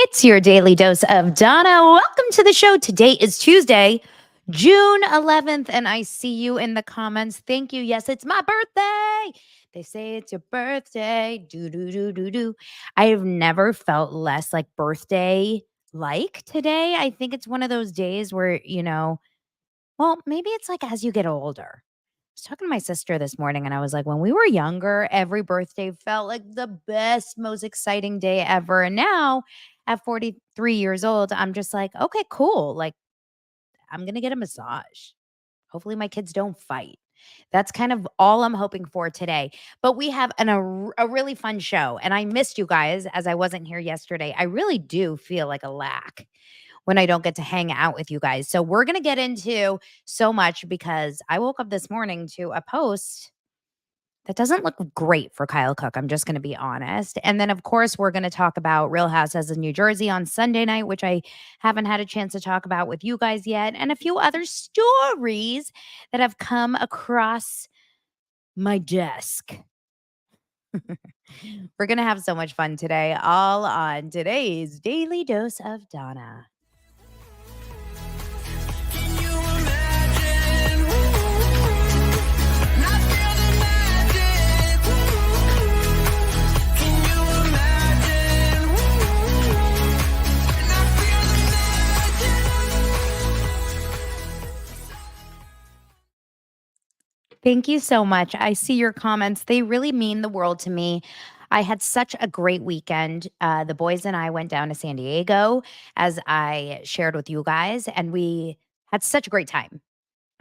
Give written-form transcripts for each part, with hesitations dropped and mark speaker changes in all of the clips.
Speaker 1: It's your daily dose of Donna. Welcome to the show. Today is Tuesday, June 11th, and I see you in the comments. Thank you. Yes, it's my birthday. They say it's your birthday. Do, do, do, do, do. I have never felt less like birthday like today. I think it's one of those days where, well, maybe it's like as you get older. I was talking to my sister this morning and I was like, when we were younger, every birthday felt like the best, most exciting day ever. And now at 43 years old, I'm just like, okay, cool. Like, I'm going to get a massage. Hopefully, my kids don't fight. That's kind of all I'm hoping for today. But we have a really fun show. And I missed you guys as I wasn't here yesterday. I really do feel like a lack when I don't get to hang out with you guys. So we're going to get into so much because I woke up this morning to a post that doesn't look great for Kyle Cooke. I'm just going to be honest. And then, of course, we're going to talk about Real Housewives of New Jersey on Sunday night, which I haven't had a chance to talk about with you guys yet, and a few other stories that have come across my desk. We're going to have so much fun today, all on today's Daily Dose of Donna. Thank you so much. I see your comments. They really mean the world to me. I had such a great weekend. The boys and I went down to San Diego, as I shared with you guys, and we had such a great time.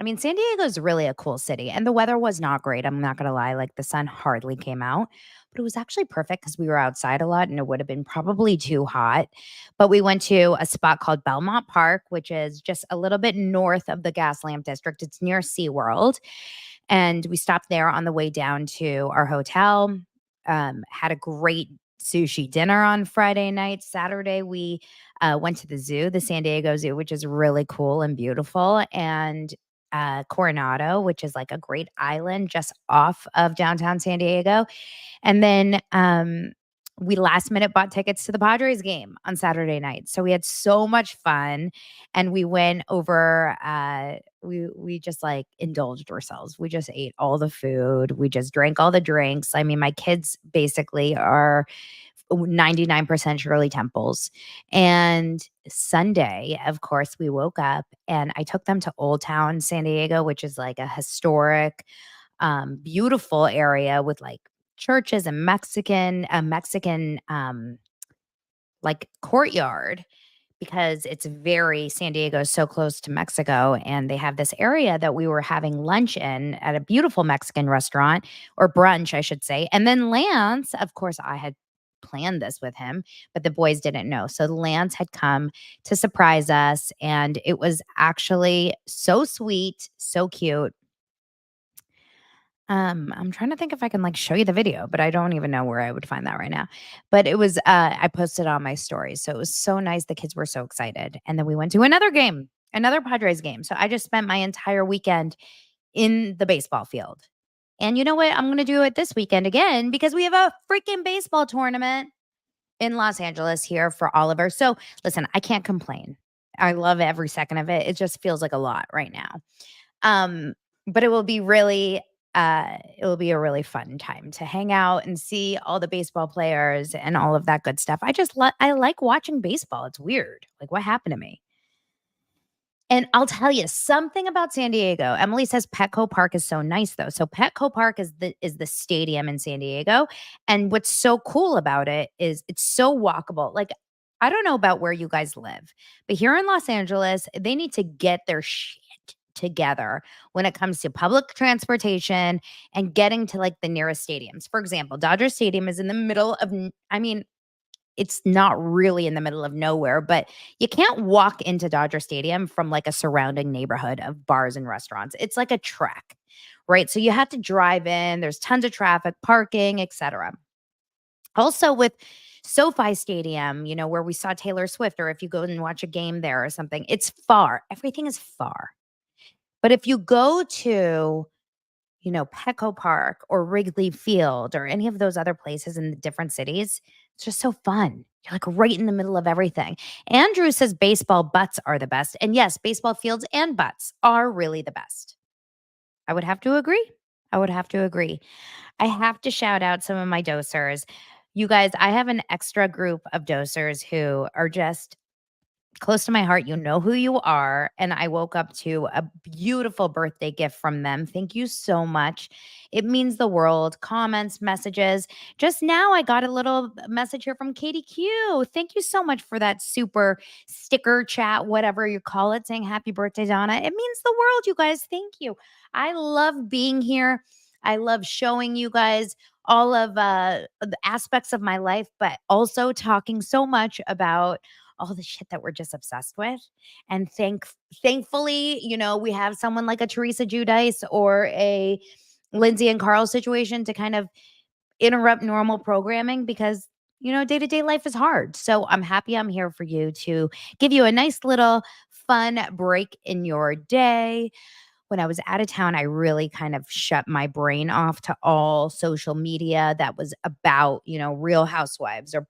Speaker 1: I mean, San Diego is really a cool city, and the weather was not great. I'm not going to lie. Like, the sun hardly came out, but it was actually perfect because we were outside a lot and it would have been probably too hot. But we went to a spot called Belmont Park, which is just a little bit north of the Gaslamp District. It's near SeaWorld. And we stopped there on the way down to our hotel, had a great sushi dinner on Friday night. Saturday, we went to the zoo, the San Diego Zoo, which is really cool and beautiful. And Coronado, which is like a great island just off of downtown San Diego. And then we last minute bought tickets to the Padres game on Saturday night. So we had so much fun, and we went over we just like indulged ourselves. We just ate all the food. We just drank all the drinks. I mean, my kids basically are 99% Shirley Temples. And Sunday, of course, we woke up and I took them to Old Town San Diego, which is like a historic, beautiful area with like churches and Mexican like courtyard, because it's very San Diego is so close to Mexico, and they have this area that we were having lunch in at a beautiful Mexican restaurant, or brunch, I should say. And then Lance, of course, I had planned this with him, but the boys didn't know. So Lance had come to surprise us, and it was actually so sweet, so cute. I'm trying to think if I can like show you the video, but I don't even know where I would find that right now. But it was I posted on my stories. So it was so nice. The kids were so excited. And then we went to another game, another Padres game. So I just spent my entire weekend in the baseball field. And you know what? I'm going to do it this weekend again because we have a freaking baseball tournament in Los Angeles here for Oliver. So listen, I can't complain. I love every second of it. It just feels like a lot right now. But it will be a really fun time to hang out and see all the baseball players and all of that good stuff. I like watching baseball. It's weird. Like, what happened to me? And I'll tell you something about San Diego. Emily says Petco Park is so nice though. So Petco Park is the stadium in San Diego. And what's so cool about it is it's so walkable. Like, I don't know about where you guys live, but here in Los Angeles, they need to get their shit together when it comes to public transportation and getting to like the nearest stadiums. For example, Dodger Stadium is in the middle of, I mean, it's not really in the middle of nowhere, but you can't walk into Dodger Stadium from like a surrounding neighborhood of bars and restaurants. It's like a trek, right? So you have to drive in. There's tons of traffic, parking, etc. Also with SoFi Stadium, where we saw Taylor Swift, or if you go and watch a game there or something, it's far. Everything is far. But if you go to, Petco Park or Wrigley Field or any of those other places in the different cities, it's just so fun. You You're like right in the middle of everything. Andrew says baseball butts are the best. And yes, baseball fields and butts are really the best. I would have to agree. I would have to agree. I have to shout out some of my dosers. You guys, I have an extra group of dosers who are just close to my heart. You know who you are. And I woke up to a beautiful birthday gift from them. Thank you so much. It means the world. Comments, messages. Just now, I got a little message here from Katie Q. Thank you so much for that super sticker chat, whatever you call it, saying happy birthday, Donna. It means the world, you guys. Thank you. I love being here. I love showing you guys all of the aspects of my life, but also talking so much about all the shit that we're just obsessed with. And thankfully, we have someone like a Teresa Giudice or a Lindsay and Carl situation to kind of interrupt normal programming because day to day life is hard. So I'm happy I'm here for you to give you a nice little fun break in your day. When I was out of town, I really kind of shut my brain off to all social media that was about, Real Housewives or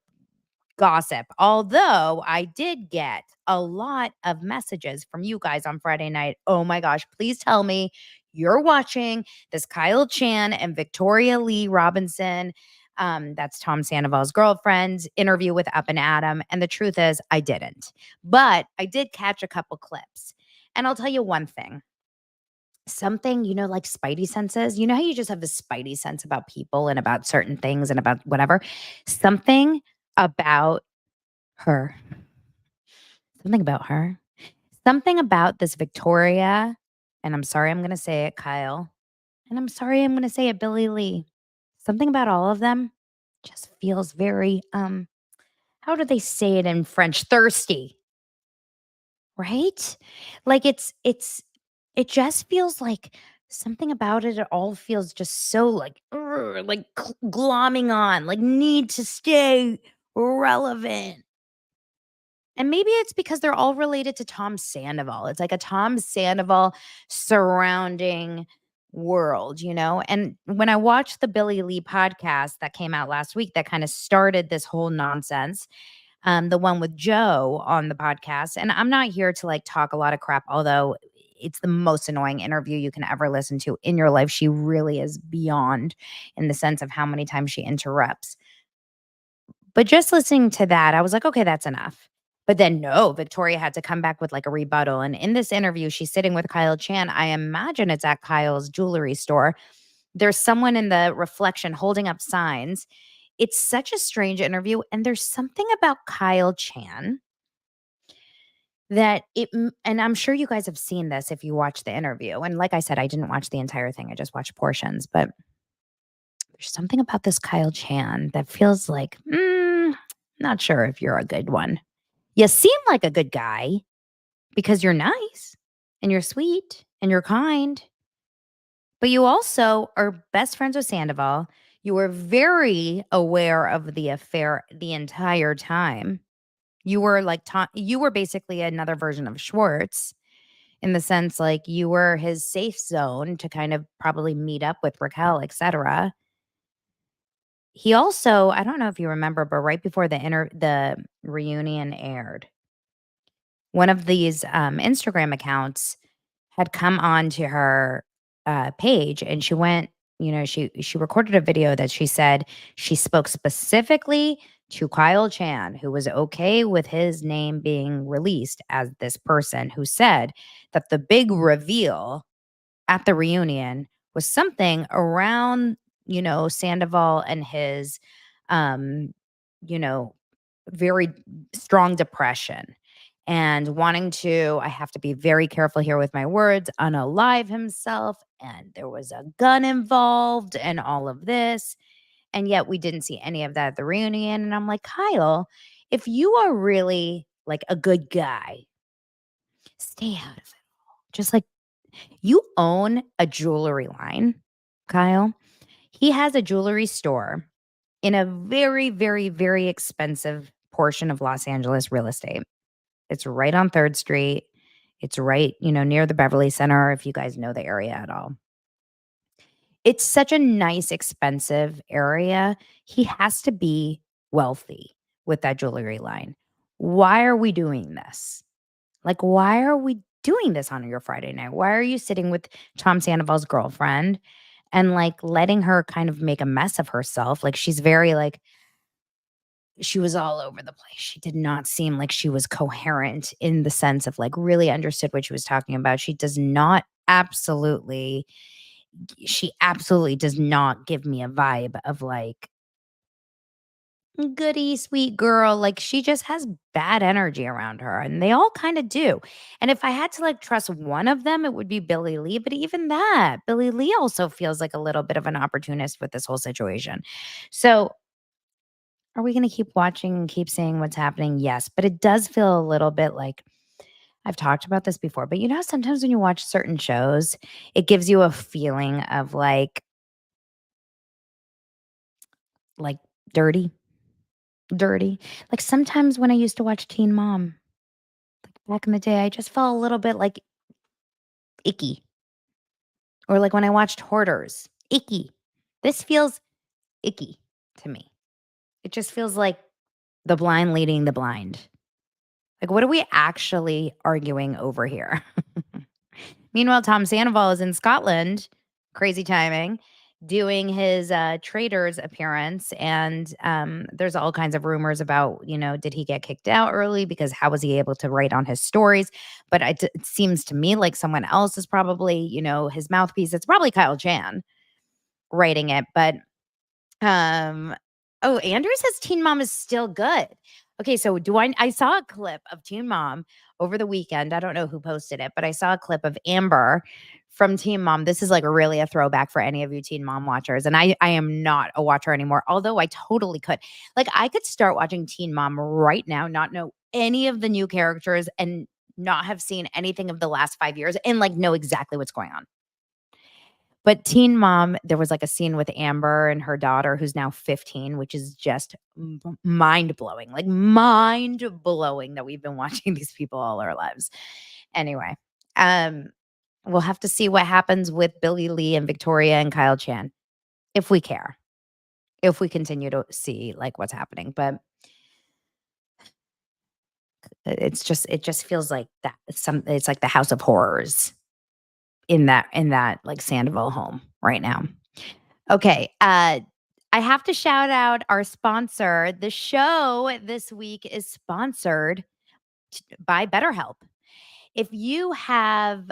Speaker 1: gossip. Although I did get a lot of messages from you guys on Friday night. Oh my gosh, please tell me you're watching this Kyle Chan and Victoria Lee Robinson. That's Tom Sandoval's girlfriend's interview with Up and Adam. And the truth is, I didn't. But I did catch a couple clips. And I'll tell you one thing. Something, like spidey senses. You know how you just have this spidey sense about people and about certain things and about whatever? Something about her. Something about her. Something about this Victoria, and I'm sorry I'm gonna say it, Kyle, and I'm sorry I'm gonna say it, Billy Lee. Something about all of them just feels very, how do they say it in French? Thirsty, right? Like it just feels like something about it all feels just so like, "Ugh," like glomming on, like need to stay relevant. And maybe it's because they're all related to Tom Sandoval. It's like a Tom Sandoval surrounding world. And when I watched the Billy Lee podcast that came out last week that kind of started this whole nonsense, the one with Joe on the podcast, and I'm not here to like talk a lot of crap, although it's the most annoying interview you can ever listen to in your life. She really is beyond in the sense of how many times she interrupts. But just listening to that, I was like, okay, that's enough. But then no, Victoria had to come back with like a rebuttal. And in this interview, she's sitting with Kyle Chan. I imagine it's at Kyle's jewelry store. There's someone in the reflection holding up signs. It's such a strange interview. And there's something about Kyle Chan that and I'm sure you guys have seen this if you watch the interview. And like I said, I didn't watch the entire thing, I just watched portions. But there's something about this Kyle Chan that feels like, not sure if you're a good one. You seem like a good guy because you're nice and you're sweet and you're kind, but you also are best friends with Sandoval. You were very aware of the affair the entire time. You were like, you were basically another version of Schwartz in the sense like you were his safe zone to kind of probably meet up with Raquel, etc. He also, I don't know if you remember, but right before the reunion aired, one of these Instagram accounts had come on to her page, and she went, she recorded a video that she said she spoke specifically to Kyle Chan, who was okay with his name being released as this person who said that the big reveal at the reunion was something around, Sandoval and his, um, you know, very strong depression and wanting to, I have to be very careful here with my words, unalive himself. And there was a gun involved and all of this. And yet we didn't see any of that at the reunion. And I'm like, Kyle, if you are really like a good guy, stay out of it. Just like you own a jewelry line, Kyle. He has a jewelry store in a very, very, very expensive portion of Los Angeles real estate. It's right on 3rd Street. It's right, near the Beverly Center, if you guys know the area at all. It's such a nice, expensive area. He has to be wealthy, with that jewelry line. Why are we doing this? Like, why are we doing this on your Friday night? Why are you sitting with Tom Sandoval's girlfriend and like letting her kind of make a mess of herself? Like, she's very like, she was all over the place. She did not seem like she was coherent in the sense of like really understood what she was talking about. She does not absolutely, she absolutely does not give me a vibe of like, goody, sweet girl. Like she just has bad energy around her, and they all kind of do. And if I had to like trust one of them, it would be Billy Lee. But even that, Billy Lee also feels like a little bit of an opportunist with this whole situation. So are we going to keep watching and keep seeing what's happening? Yes. But it does feel a little bit like I've talked about this before, but you know, sometimes when you watch certain shows, it gives you a feeling of like dirty, dirty. Like sometimes when I used to watch Teen Mom, back in the day, I just felt a little bit like icky. Or like when I watched Hoarders, icky. This feels icky to me. It just feels like the blind leading the blind. Like, what are we actually arguing over here? Meanwhile, Tom Sandoval is in Scotland, crazy timing, doing his traders appearance. And there's all kinds of rumors about, you know, did he get kicked out early? Because how was he able to write on his stories? But it seems to me like someone else is probably, you know, his mouthpiece. It's probably Kyle Chan writing it. But oh, Andrew says Teen Mom is still good. Okay, so I saw a clip of Teen Mom over the weekend. I don't know who posted it, but I saw a clip of Amber from Teen Mom. This is like really a throwback for any of you Teen Mom watchers. And I am not a watcher anymore, although I totally could. Like I could start watching Teen Mom right now, not know any of the new characters and not have seen anything of the last 5 years and like know exactly what's going on. But Teen Mom, there was like a scene with Amber and her daughter who's now 15, which is just mind-blowing, like mind-blowing that we've been watching these people all our lives. Anyway, um, we'll have to see what happens with Billy Lee and Victoria and Kyle Chan if we care, if we continue to see like what's happening. But it just feels like that it's like the House of Horrors in that like Sandoval home right now. Okay. I have to shout out our sponsor. The show this week is sponsored by BetterHelp. If you have,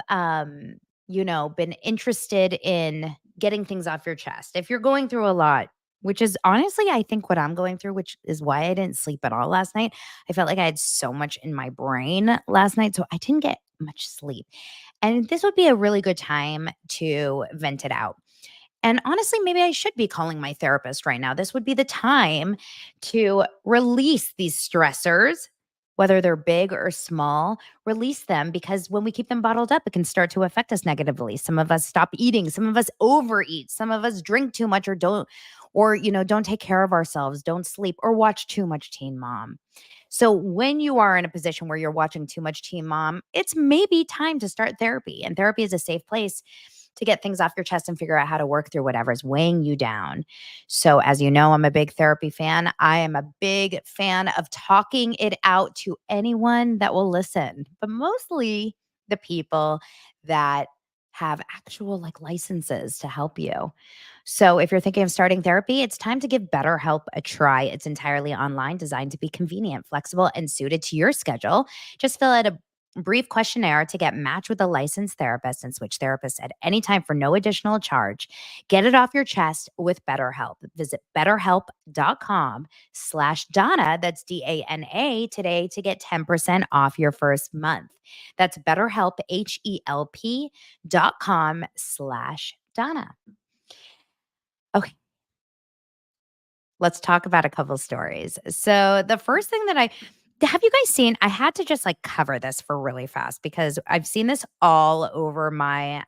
Speaker 1: you know, been interested in getting things off your chest, if you're going through a lot, which is honestly, I think what I'm going through, which is why I didn't sleep at all last night. I felt like I had so much in my brain last night, so I didn't get much sleep. And this would be a really good time to vent it out. And honestly, maybe I should be calling my therapist right now. This would be the time to release these stressors, whether they're big or small, release them because when we keep them bottled up, it can start to affect us negatively. Some of us stop eating, some of us overeat, some of us drink too much or don't, or, you know, don't take care of ourselves, don't sleep, or watch too much Teen Mom. So when you are in a position where you're watching too much Teen Mom, it's maybe time to start therapy. And therapy is a safe place to get things off your chest and figure out how to work through whatever is weighing you down. So, as you know, I'm a big therapy fan. I am a big fan of talking it out to anyone that will listen, but mostly the people that have actual like licenses to help you. So, if you're thinking of starting therapy, it's time to give BetterHelp a try. It's entirely online, designed to be convenient, flexible, and suited to your schedule. Just fill out a brief questionnaire to get matched with a licensed therapist and switch therapists at any time for no additional charge. Get it off your chest with BetterHelp. Visit betterhelp.com/Donna, that's DANA, today to get 10% off your first month. That's BetterHelp, HELP.com/Donna. Okay. Let's talk about a couple stories. So the first thing that have you guys seen? I had to just like cover this for really fast because I've seen this all over my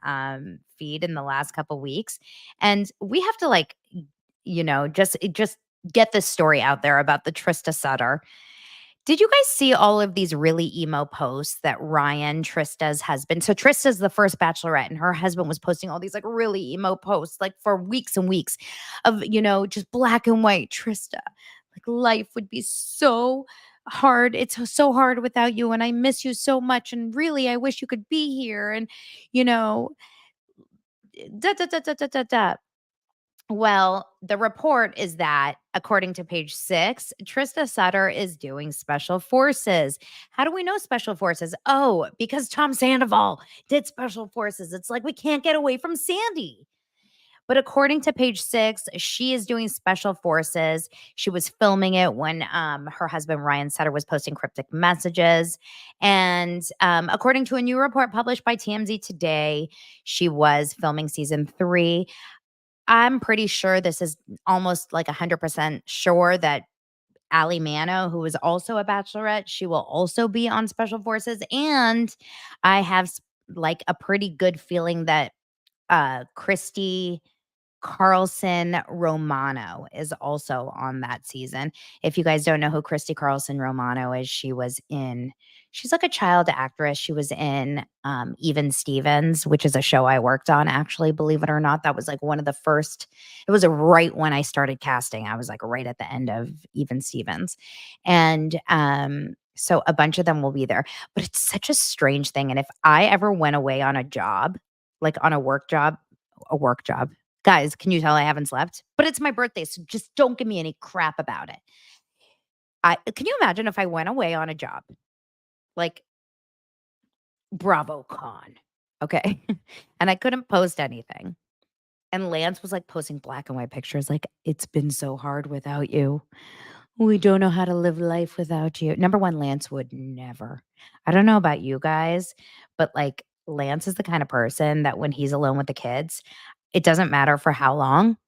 Speaker 1: feed in the last couple weeks, and we have to like, you know, just get this story out there about the Trista Sutter. Did you guys see all of these really emo posts that Ryan, Trista's husband? So Trista's the first bachelorette, and her husband was posting all these like really emo posts, like for weeks and weeks of, you know, just black and white Trista. Like, life would be so hard. It's so hard without you, and I miss you so much, and really, I wish you could be here, and, you know, da, da, da, da, da, da, da. Well, the report is that, according to page 6, Trista Sutter is doing special forces. How do we know special forces? Oh, because Tom Sandoval did special forces. It's like we can't get away from Sandy. But according to page 6, she is doing special forces. She was filming it when her husband, Ryan Sutter, was posting cryptic messages. And according to a new report published by TMZ today, she was filming season 3. I'm pretty sure this is almost like 100% sure that Ali Mano, who is also a bachelorette, she will also be on special forces. And I have like a pretty good feeling that Christy Carlson Romano is also on that season. If you guys don't know who Christy Carlson Romano is, she's like a child actress. She was in Even Stevens, which is a show I worked on, actually, believe it or not. That was like one of the first, it was right when I started casting. I was like right at the end of Even Stevens. And so a bunch of them will be there. But it's such a strange thing. And if I ever went away on a job, like on a work job, guys, can you tell I haven't slept? But it's my birthday, so just don't give me any crap about it. Can you imagine if I went away on a job, like BravoCon, okay, and I couldn't post anything, and Lance was like posting black and white pictures, like, "It's been so hard without you. We don't know how to live life without you." Number one, Lance would never. I don't know about you guys, but like Lance is the kind of person that when he's alone with the kids, it doesn't matter for how long.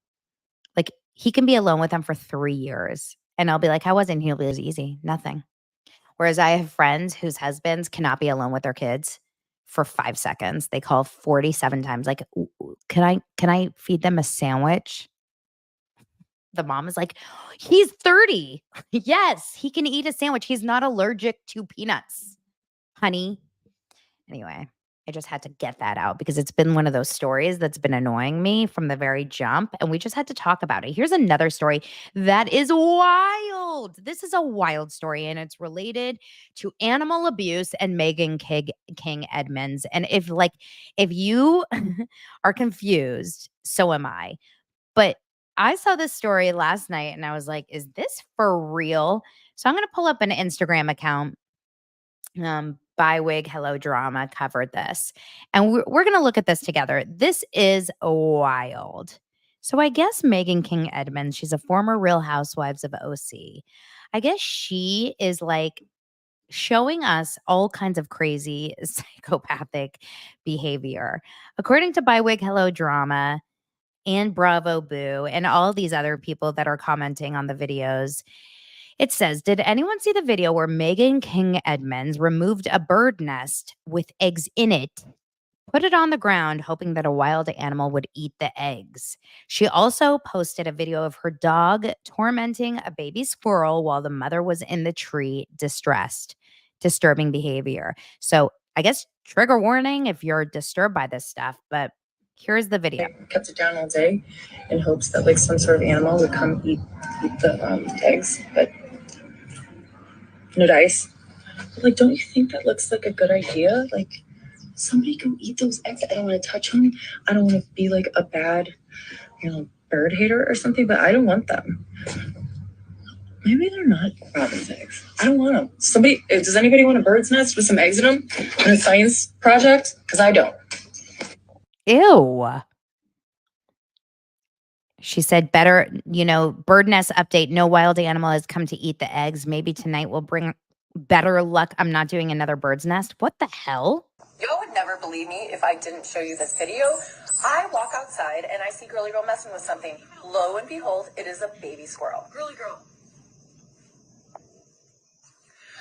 Speaker 1: Like, he can be alone with them for 3 years, and I'll be like, "How was it?" And he'll be, "It was easy, nothing." Whereas I have friends whose husbands cannot be alone with their kids for 5 seconds. They call 47 times, like, "Can I feed them a sandwich?" The mom is like, "He's 30. Yes, he can eat a sandwich. He's not allergic to peanuts, honey." Anyway, I just had to get that out because it's been one of those stories that's been annoying me from the very jump, and we just had to talk about it. Here's another story that is wild. This is a wild story, and it's related to animal abuse and King Edmonds. And if you are confused, so am I. But I saw this story last night, and I was like, "Is this for real?" So I'm going to pull up an Instagram account. Bywig Hello Drama covered this. And we're going to look at this together. This is wild. So I guess Meghan King Edmonds, she's a former Real Housewives of OC. I guess she is like showing us all kinds of crazy psychopathic behavior. According to Bywig Hello Drama and Bravo Boo and all these other people that are commenting on the videos, it says, "Did anyone see the video where Meghan King Edmonds removed a bird nest with eggs in it, put it on the ground, hoping that a wild animal would eat the eggs? She also posted a video of her dog tormenting a baby squirrel while the mother was in the tree, distressed. Disturbing behavior." So I guess trigger warning if you're disturbed by this stuff, but here's the video.
Speaker 2: I kept it down all day in hopes that like some sort of animal would come eat the eggs, but no dice. But, like, don't you think that looks like a good idea? Like, somebody go eat those eggs. I don't want to touch them. I don't want to be like a bad, bird hater or something, but I don't want them. Maybe they're not robin's eggs. I don't want them. Does anybody want a bird's nest with some eggs in them on a science project? Because I don't.
Speaker 1: Ew. She said, "Better, bird nest update. No wild animal has come to eat the eggs. Maybe tonight will bring better luck. I'm not doing another bird's nest." What the hell?
Speaker 3: Y'all would never believe me if I didn't show you this video. I walk outside and I see Girly Girl messing with something. Lo and behold, it is a baby squirrel. Girly Girl.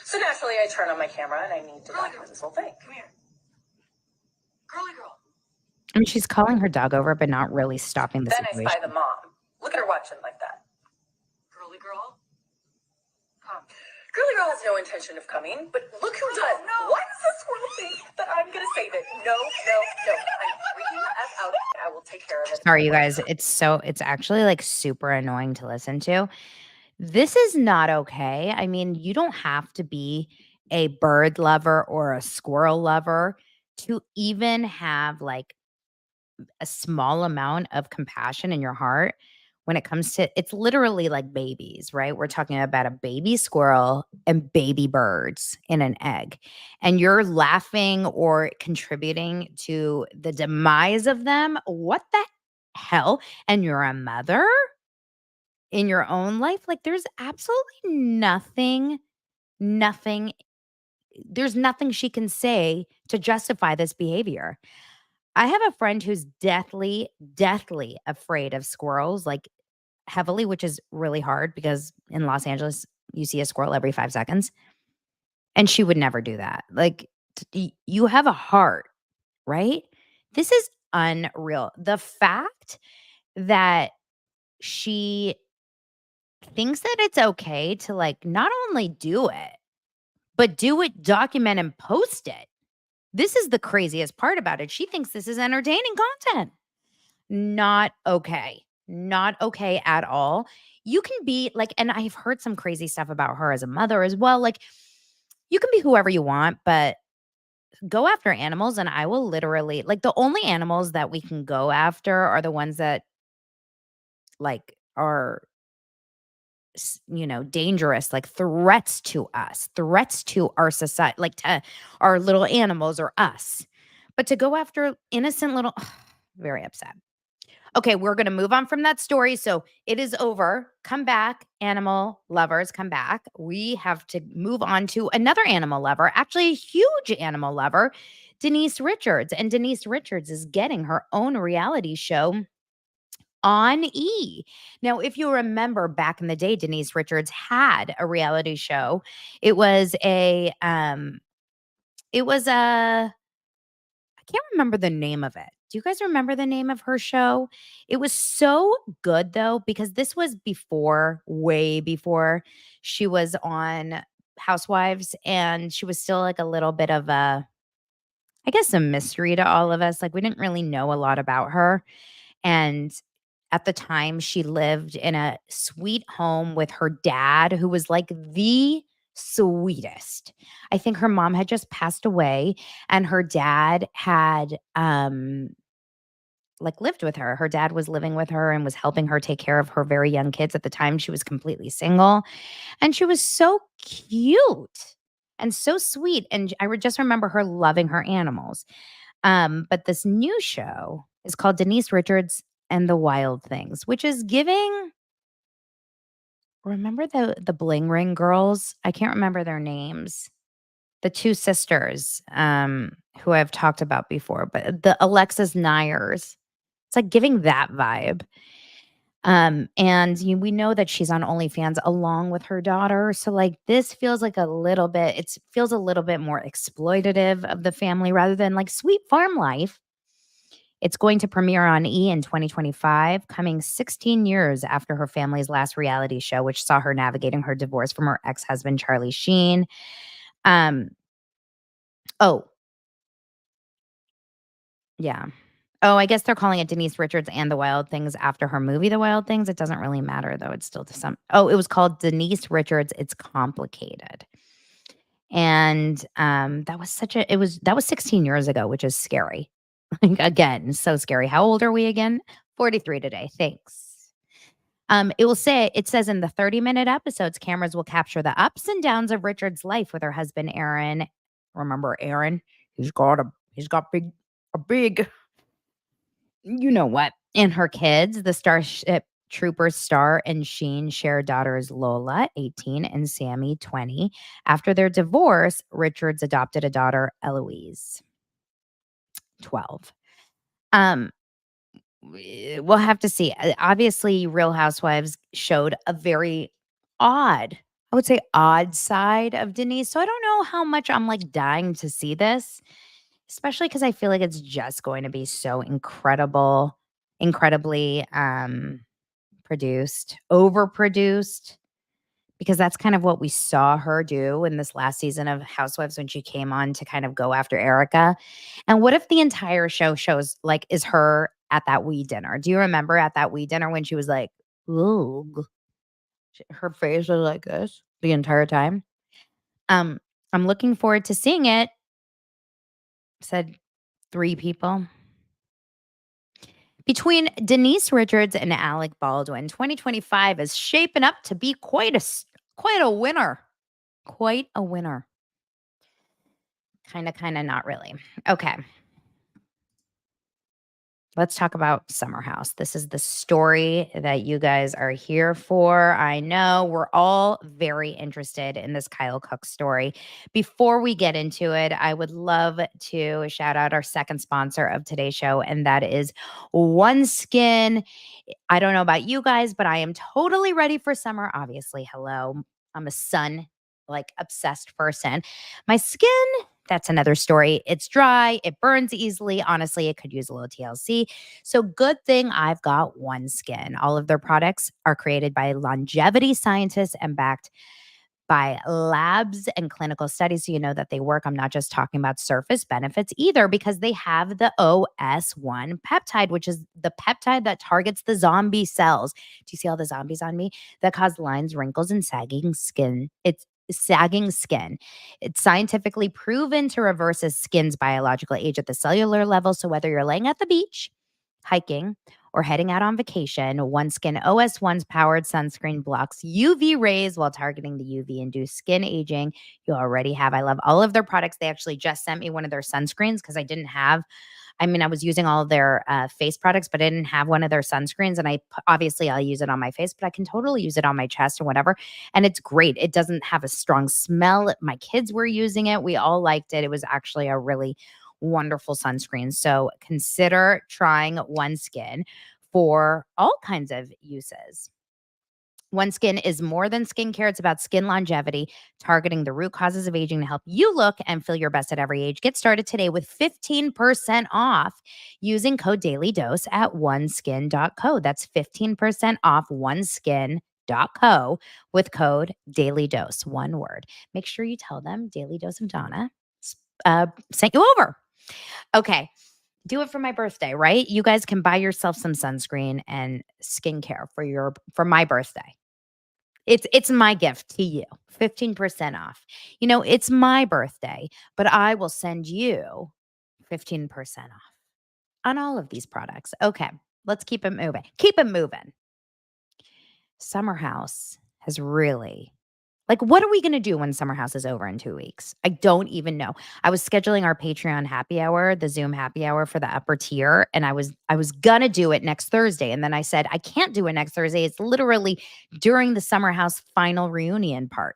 Speaker 3: So naturally, I turn on my camera and I need to document this whole thing. Come here. Girly Girl.
Speaker 1: I mean, she's calling her dog over, but not really stopping the
Speaker 3: Then
Speaker 1: situation.
Speaker 3: I spy the mom. Look at her watching like that. Girly Girl. Come. Girly Girl has no intention of coming, but look who does. No. Why does this squirrel think that I'm going to save it? No. I'm freaking the F out. I will take care of it.
Speaker 1: Sorry, you guys. It's actually like super annoying to listen to. This is not okay. I mean, you don't have to be a bird lover or a squirrel lover to even have like a small amount of compassion in your heart when it comes to it's literally like babies, right? We're talking about a baby squirrel and baby birds in an egg. And you're laughing or contributing to the demise of them. What the hell? And you're a mother in your own life? Like there's absolutely nothing there's nothing she can say to justify this behavior. I have a friend who's deathly afraid of squirrels, like heavily, which is really hard because in Los Angeles, you see a squirrel every 5 seconds. And she would never do that. Like, you have a heart, right? This is unreal. The fact that she thinks that it's okay to like not only do it, but do it, document, and post it. This is the craziest part about it. She thinks this is entertaining content. Not okay. Not okay at all. You can be like, and I've heard some crazy stuff about her as a mother as well. Like, you can be whoever you want, but go after animals. And I will literally, like, the only animals that we can go after are the ones that, like, are, dangerous, like threats to us, threats to our society, like to our little animals or us. But to go after innocent little, very upset. Okay, we're going to move on from that story. So it is over. Come back, animal lovers, come back. We have to move on to another animal lover, actually a huge animal lover, Denise Richards. And Denise Richards is getting her own reality show on E. Now, if you remember back in the day, Denise Richards had a reality show. It was a I can't remember the name of it. Do you guys remember the name of her show? It was so good though, because this was before, way before she was on Housewives, and she was still like a little bit of I guess, a mystery to all of us. Like we didn't really know a lot about her. And at the time, she lived in a sweet home with her dad, who was like the sweetest. I think her mom had just passed away, and her dad had like lived with her. Her dad was living with her and was helping her take care of her very young kids. At the time, she was completely single, and she was so cute and so sweet. And I would just remember her loving her animals. But this new show is called Denise Richards and the Wild Things, which is giving. Remember the Bling Ring girls? I can't remember their names. The two sisters, who I've talked about before, but the Alexis Nyers. It's like giving that vibe. And we know that she's on OnlyFans along with her daughter. So like this feels like it feels a little bit more exploitative of the family rather than like sweet farm life. It's going to premiere on E in 2025, coming 16 years after her family's last reality show, which saw her navigating her divorce from her ex-husband, Charlie Sheen. Oh, yeah. Oh, I guess they're calling it Denise Richards and the Wild Things after her movie, The Wild Things. It doesn't really matter, though. It's still to some. Oh, it was called Denise Richards. It's Complicated. And that was 16 years ago, which is scary. Like, again, so scary. How old are we again? 43 today. Thanks. It says in the 30-minute episodes, cameras will capture the ups and downs of Richard's life with her husband, Aaron. Remember Aaron? He's got a big, you know what? And her kids, the Starship Troopers Star and Sheen share daughters Lola, 18, and Sammy, 20. After their divorce, Richards adopted a daughter, Eloise, 12. We'll have to see. Obviously, Real Housewives showed a very I would say odd side of Denise. So I don't know how much I'm like dying to see this, especially because I feel like it's just going to be so incredibly produced, overproduced, because that's kind of what we saw her do in this last season of Housewives when she came on to kind of go after Erica. And what if the entire show shows like is her at that weed dinner? Do you remember at that weed dinner when she was like, "Ooh," Her face was like this the entire time. I'm looking forward to seeing it, said 3 people. Between Denise Richards and Alec Baldwin, 2025 is shaping up to be quite a winner. Quite a winner. Kinda, not really. Okay. Let's talk about Summer House. This is the story that you guys are here for. I know we're all very interested in this Kyle Cooke story. Before we get into it, I would love to shout out our second sponsor of today's show, and that is OneSkin. I don't know about you guys, but I am totally ready for summer. Obviously, hello. I'm a sun like obsessed person. My skin, that's another story. It's dry, it burns easily. Honestly, it could use a little TLC. So good thing I've got OneSkin. All of their products are created by longevity scientists and backed by labs and clinical studies. So you know that they work. I'm not just talking about surface benefits either, because they have the OS1 peptide, which is the peptide that targets the zombie cells. Do you see all the zombies on me that cause lines, wrinkles, and sagging skin? It's sagging skin. It's scientifically proven to reverse a skin's biological age at the cellular level. So whether you're laying at the beach, hiking, or heading out on vacation, OneSkin OS1's powered sunscreen blocks UV rays while targeting the UV-induced skin aging you already have. I love all of their products. They actually just sent me one of their sunscreens because I was using all of their face products, but I didn't have one of their sunscreens. And obviously I'll use it on my face, but I can totally use it on my chest or whatever. And it's great. It doesn't have a strong smell. My kids were using it. We all liked it. It was actually a really wonderful sunscreen. So consider trying OneSkin for all kinds of uses. OneSkin is more than skincare. It's about skin longevity, targeting the root causes of aging to help you look and feel your best at every age. Get started today with 15% off using code DailyDose at oneskin.co. That's 15% off oneskin.co with code DailyDose. One word. Make sure you tell them Daily Dose of Donna sent you over. Okay. Do it for my birthday, right? You guys can buy yourself some sunscreen and skincare for my birthday. It's my gift to you. 15% off. It's my birthday, but I will send you 15% off on all of these products. Okay, let's keep it moving. Keep it moving. Summer House has really what are we going to do when Summer House is over in 2 weeks? I don't even know. I was scheduling our Patreon happy hour, the Zoom happy hour for the upper tier, and I was going to do it next Thursday, and then I said I can't do it next Thursday. It's literally during the Summer House final reunion part.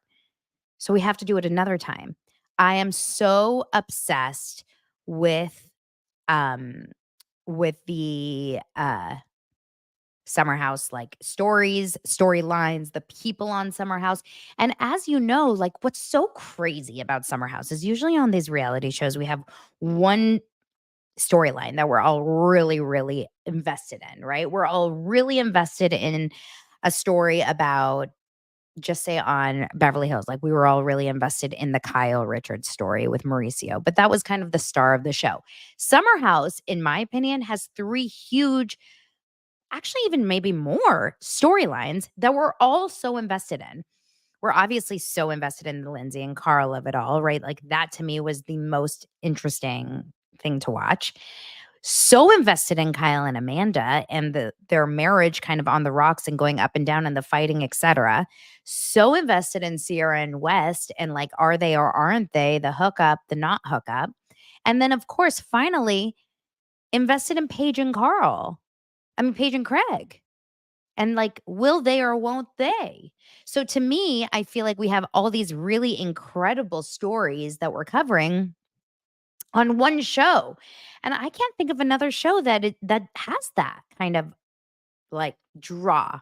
Speaker 1: So we have to do it another time. I am so obsessed with the Summer House storylines, the people on Summer House. And as you know, what's so crazy about Summer House is usually on these reality shows, we have one storyline that we're all really, really invested in, right? We're all really invested in a story about, just say on Beverly Hills, we were all really invested in the Kyle Richards story with Mauricio, but that was kind of the star of the show. Summer House, in my opinion, has 3 huge, actually even maybe more storylines that we're all so invested in. We're obviously so invested in the Lindsay and Carl of it all, right? That to me was the most interesting thing to watch. So invested in Kyle and Amanda and their marriage kind of on the rocks and going up and down and the fighting, etc. So invested in Sierra and West and are they or aren't they, the hookup, the not hookup. And then of course, finally invested in Paige and Craig. And will they or won't they? So to me, I feel like we have all these really incredible stories that we're covering on one show. And I can't think of another show that has that kind of draw.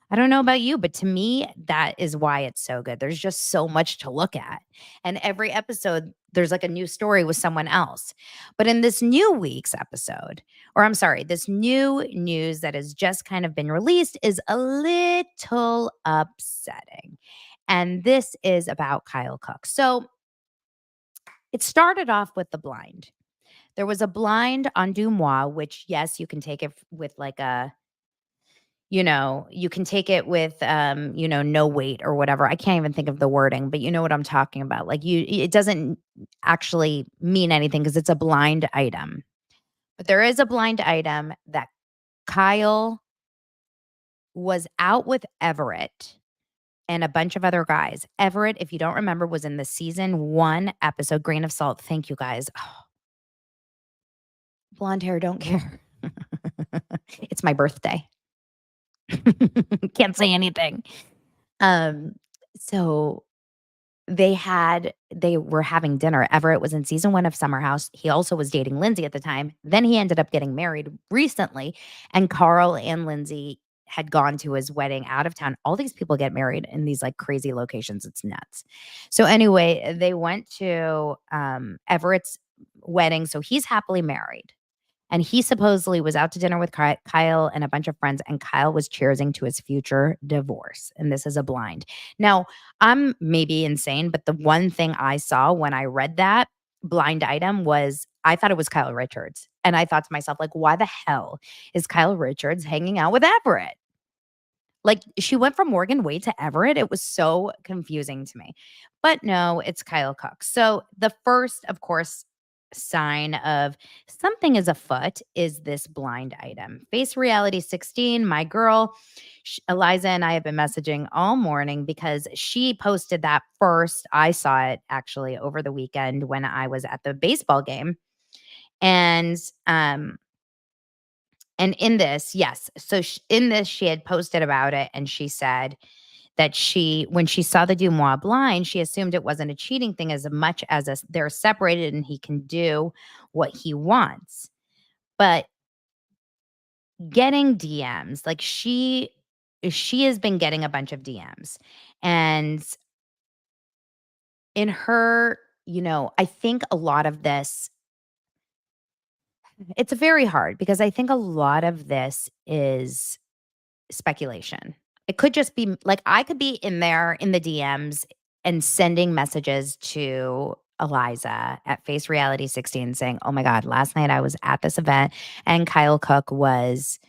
Speaker 1: I don't know about you, but to me, that is why it's so good. There's just so much to look at. And every episode, there's a new story with someone else. But in this new week's episode, or I'm sorry, this new news that has just kind of been released is a little upsetting. And this is about Kyle Cooke. So it started off with the blind. There was a blind on Dumois, which, yes, you can take it with you can take it with, no weight or whatever. I can't even think of the wording, but you know what I'm talking about. Like it doesn't actually mean anything because it's a blind item. But there is a blind item that Kyle was out with Everett and a bunch of other guys. Everett, if you don't remember, was in the season 1 episode, Grain of Salt. Thank you guys. Oh, blonde hair, don't care. It's my birthday. Can't say anything. Um, so they were having dinner. Everett was in season 1 of Summer House. He also was dating Lindsay at the time. Then he ended up getting married recently, and Carl and Lindsay had gone to his wedding out of town. All these people get married in these like crazy locations. It's nuts. So anyway, they went to Everett's wedding. So he's happily married. And he supposedly was out to dinner with Kyle and a bunch of friends, and Kyle was cheersing to his future divorce. And this is a blind. Now, I'm maybe insane, but the one thing I saw when I read that blind item was I thought it was Kyle Richards. And I thought to myself, like, why the hell is Kyle Richards hanging out with Everett? Like, she went from Morgan Wade to Everett. It was so confusing to me. But no, it's Kyle Cooke. So the first, of course, sign of something is afoot is this blind item. Face Reality 16, my girl, Eliza and I have been messaging all morning because she posted that first. I saw it actually over the weekend when I was at the baseball game. And in this, yes. So in this, she had posted about it, and she said that when she saw the Dumois blind, she assumed it wasn't a cheating thing as much as they're separated and he can do what he wants. But getting DMs, like she has been getting a bunch of DMs, and in her, I think a lot of this, it's very hard because I think a lot of this is speculation. It could just be like I could be in there in the DMs and sending messages to Eliza at Face Reality 16 saying, "Oh my God, last night I was at this event and Kyle Cooke was,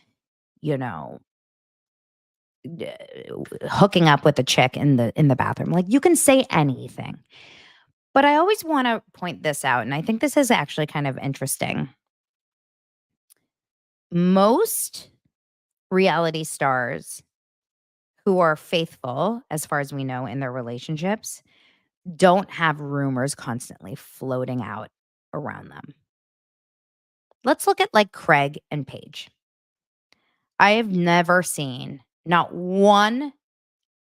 Speaker 1: you know, d- hooking up with a chick in the bathroom." Like you can say anything. But I always want to point this out, and I think this is actually kind of interesting. Most reality stars who are faithful, as far as we know, in their relationships, don't have rumors constantly floating out around them. Let's look at like Craig and Paige. I have never seen not one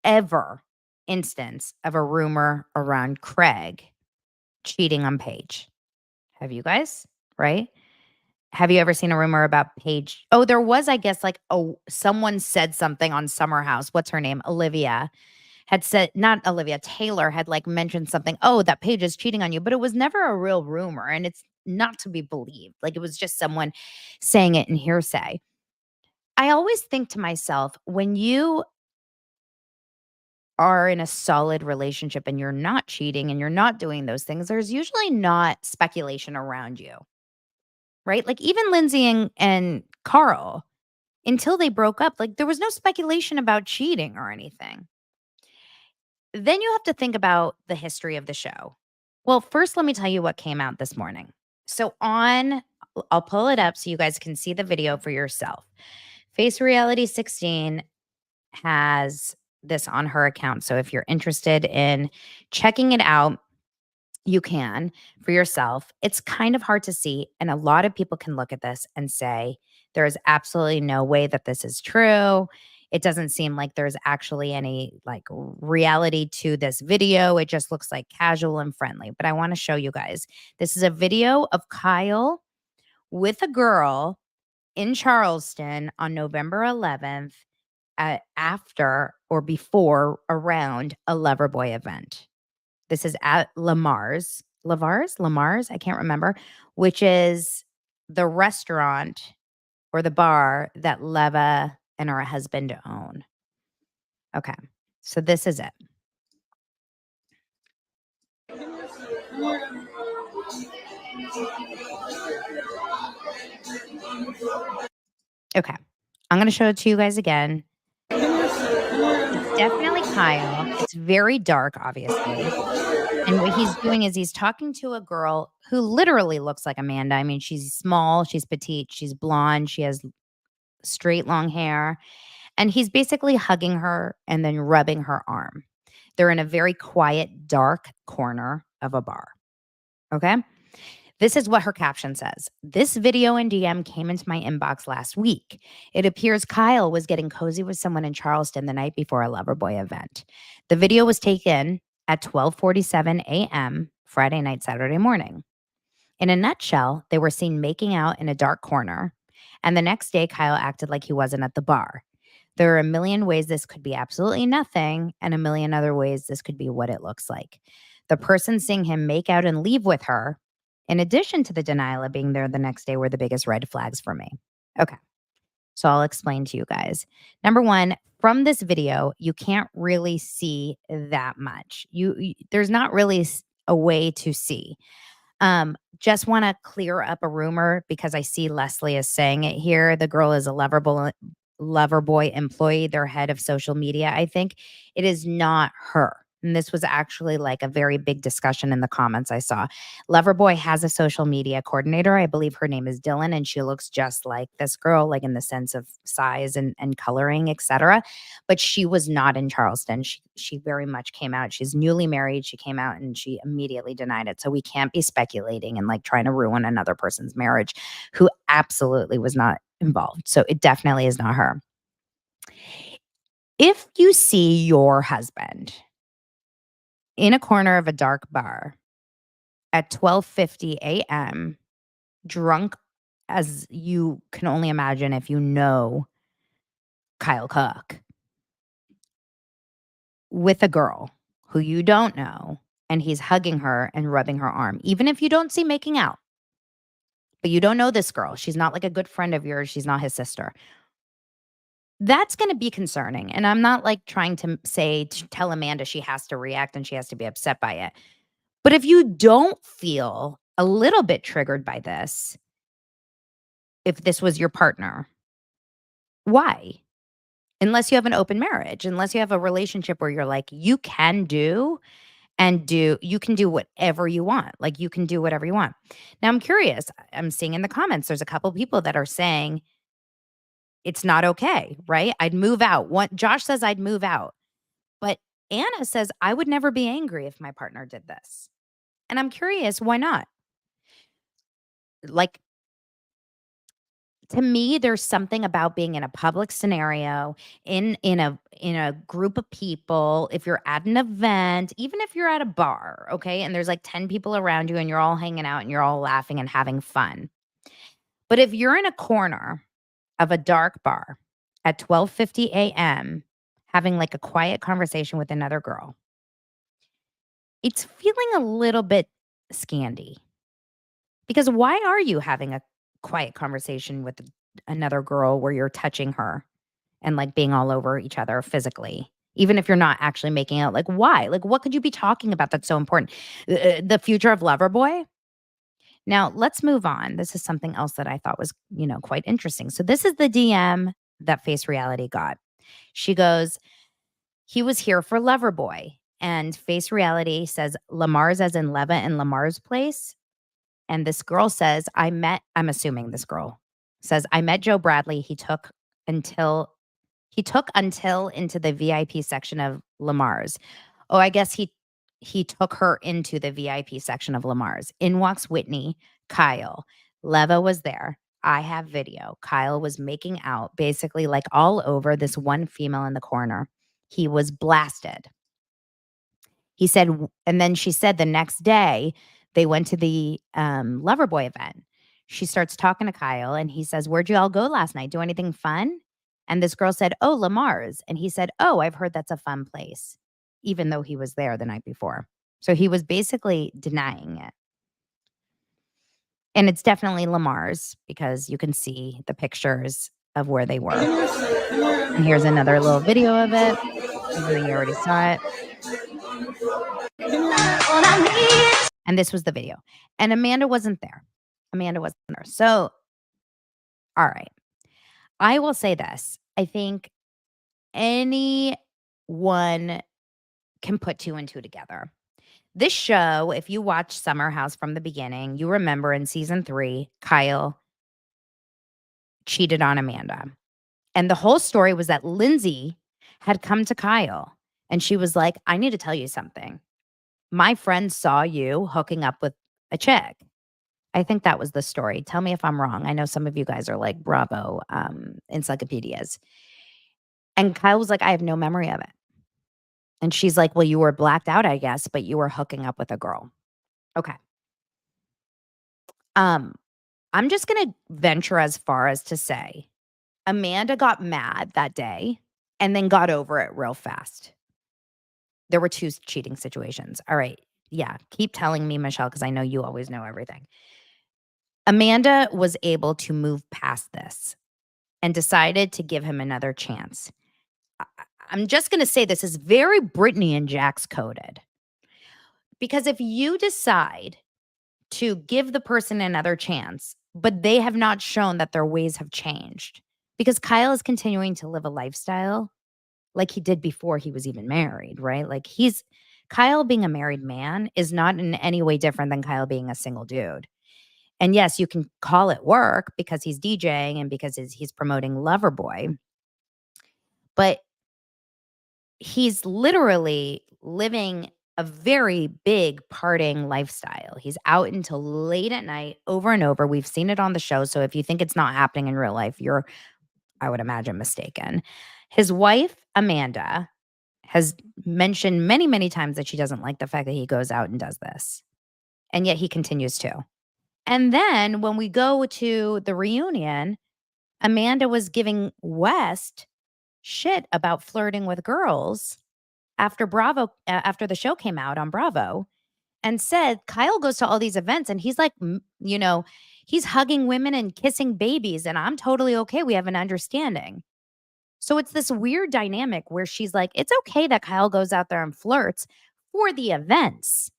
Speaker 1: ever instance of a rumor around Craig cheating on Paige. Have you guys? Right? Have you ever seen a rumor about Paige? Oh, there was, I guess, like someone said something on Summer House. What's her name? Olivia had said, not Olivia, Taylor had like mentioned something, oh, that Paige is cheating on you, but it was never a real rumor and it's not to be believed. Like it was just someone saying it in hearsay. I always think to myself, when you are in a solid relationship and you're not cheating and you're not doing those things, there's usually not speculation around you, right? Like even Lindsay and Carl, until they broke up, like there was no speculation about cheating or anything. Then you have to think about the history of the show. Well, first, let me tell you what came out this morning. So I'll pull it up so you guys can see the video for yourself. Face Reality 16 has this on her account. So if you're interested in checking it out, you can for yourself. It's kind of hard to see. And a lot of people can look at this and say, there is absolutely no way that this is true. It doesn't seem like there's actually any like reality to this video. It just looks like casual and friendly. But I want to show you guys. This is a video of Kyle with a girl in Charleston on November 11th after or before around a Loverboy event. This is at Lamar's, I can't remember, which is the restaurant or the bar that Leva and her husband own. Okay, so this is it. Okay, I'm going to show it to you guys again. It's definitely Kyle. It's very dark, obviously. And what he's doing is he's talking to a girl who literally looks like Amanda. I mean, she's small, she's petite, she's blonde, she has straight long hair. And he's basically hugging her and then rubbing her arm. They're in a very quiet, dark corner of a bar. Okay. This is what her caption says. This video and DM came into my inbox last week. It appears Kyle was getting cozy with someone in Charleston the night before a Loverboy event. The video was taken at 12:47 a.m. Friday night, Saturday morning. In a nutshell, they were seen making out in a dark corner. And the next day, Kyle acted like he wasn't at the bar. There are a million ways this could be absolutely nothing, and a million other ways this could be what it looks like. The person seeing him make out and leave with her, in addition to the denial of being there the next day, were the biggest red flags for me. Okay. So I'll explain to you guys. Number one, from this video, you can't really see that much. There's not really a way to see. Just want to clear up a rumor because I see Leslie is saying it here. The girl is a Loverboy employee, their head of social media. I think it is not her. And this was actually like a very big discussion in the comments I saw. Loverboy has a social media coordinator. I believe her name is Dylan, and she looks just like this girl, like in the sense of size and coloring, etc. But she was not in Charleston. She very much came out. She's newly married. She came out and she immediately denied it. So we can't be speculating and like trying to ruin another person's marriage who absolutely was not involved. So it definitely is not her. If you see your husband in a corner of a dark bar at 12:50 a.m., drunk as you can only imagine if you know Kyle Cooke, with a girl who you don't know, and he's hugging her and rubbing her arm, even if you don't see making out, but you don't know this girl, she's not like a good friend of yours, she's not his sister, that's going to be concerning. And I'm not like trying to tell Amanda she has to react and she has to be upset by it. But if you don't feel a little bit triggered by this, if this was your partner, why? Unless you have an open marriage, unless you have a relationship where you're like, you can do whatever you want. Like you can do whatever you want. Now I'm curious. I'm seeing in the comments, there's a couple people that are saying it's not okay, right? I'd move out. Josh says I'd move out. But Anna says I would never be angry if my partner did this. And I'm curious, why not? Like, to me, there's something about being in a public scenario, in a group of people, if you're at an event, even if you're at a bar, okay, and there's like 10 people around you and you're all hanging out and you're all laughing and having fun. But if you're in a corner of a dark bar at 12:50 a.m. having like a quiet conversation with another girl, it's feeling a little bit scandy. Because why are you having a quiet conversation with another girl where you're touching her and like being all over each other physically? Even if you're not actually making out, like why? Like what could you be talking about that's so important? The future of Loverboy? Now, let's move on. This is something else that I thought was, quite interesting. So this is the DM that Face Reality got. She goes, he was here for Loverboy. And Face Reality says Lamar's as in Leva and Lamar's place. And this girl says, I'm assuming this girl says, I met Joe Bradley. He took until into the VIP section of Lamar's. Oh, I guess he took her into the VIP section of Lamar's. In walks Whitney, Kyle. Leva was there. I have video. Kyle was making out basically like all over this one female in the corner. He was blasted. He said, and then she said the next day they went to the Loverboy event. She starts talking to Kyle and he says, where'd you all go last night? Do anything fun? And this girl said, oh, Lamar's. And he said, oh, I've heard that's a fun place, even though he was there the night before. So he was basically denying it. And it's definitely Lamar's because you can see the pictures of where they were. And here's another little video of it, even though you already saw it. And this was the video. And Amanda wasn't there. So, all right. I will say this. I think anyone can put 2 and 2 together. This show, if you watch Summer House from the beginning, you remember in season 3, Kyle cheated on Amanda. And the whole story was that Lindsay had come to Kyle and she was like, I need to tell you something. My friend saw you hooking up with a chick. I think that was the story. Tell me if I'm wrong. I know some of you guys are like Bravo encyclopedias. And Kyle was like, I have no memory of it. And she's like, well, you were blacked out, I guess, but you were hooking up with a girl. Okay. I'm just going to venture as far as to say Amanda got mad that day and then got over it real fast. There were 2 cheating situations. All right. Yeah. Keep telling me, Michelle, because I know you always know everything. Amanda was able to move past this and decided to give him another chance. I'm just going to say this is very Brittany and Jax coded. Because if you decide to give the person another chance, but they have not shown that their ways have changed, because Kyle is continuing to live a lifestyle like he did before he was even married, right? Like Kyle being a married man is not in any way different than Kyle being a single dude. And yes, you can call it work because he's DJing and because he's promoting Loverboy, but he's literally living a very big partying lifestyle. He's out until late at night over and over. We've seen it on the show. So if you think it's not happening in real life, you're, I would imagine, mistaken. His wife, Amanda, has mentioned many, many times that she doesn't like the fact that he goes out and does this. And yet he continues to. And then when we go to the reunion, Amanda was giving West shit about flirting with girls after after the show came out on Bravo, and said Kyle goes to all these events and he's like, he's hugging women and kissing babies and I'm totally okay. We have an understanding. So it's this weird dynamic where she's like, it's okay that Kyle goes out there and flirts for the events.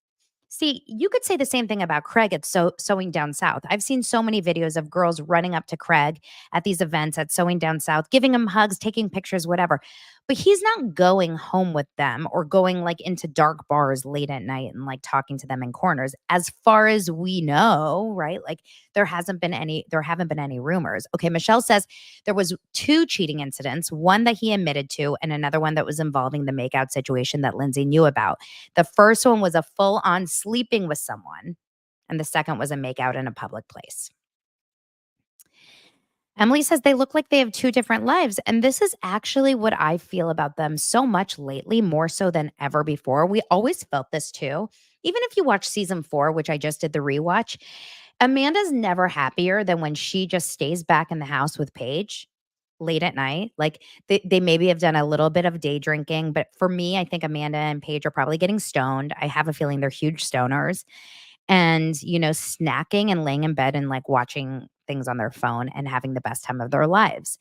Speaker 1: See, you could say the same thing about Craig at Sewing Down South. I've seen so many videos of girls running up to Craig at these events at Sewing Down South, giving him hugs, taking pictures, whatever. But he's not going home with them or going like into dark bars late at night and like talking to them in corners. As far as we know, right? Like there haven't been any rumors. Okay, Michelle says there was 2 cheating incidents, one that he admitted to and another one that was involving the makeout situation that Lindsay knew about. The first one was a full-on sleeping with someone, and the second was a makeout in a public place. Emily says they look like they have 2 different lives, and this is actually what I feel about them so much lately, more so than ever before. We always felt this too. Even if you watch season 4, which I just did the rewatch, Amanda's never happier than when she just stays back in the house with Paige late at night. Like they maybe have done a little bit of day drinking, but for me, I think Amanda and Paige are probably getting stoned. I have a feeling they're huge stoners and, snacking and laying in bed and like watching things on their phone and having the best time of their lives.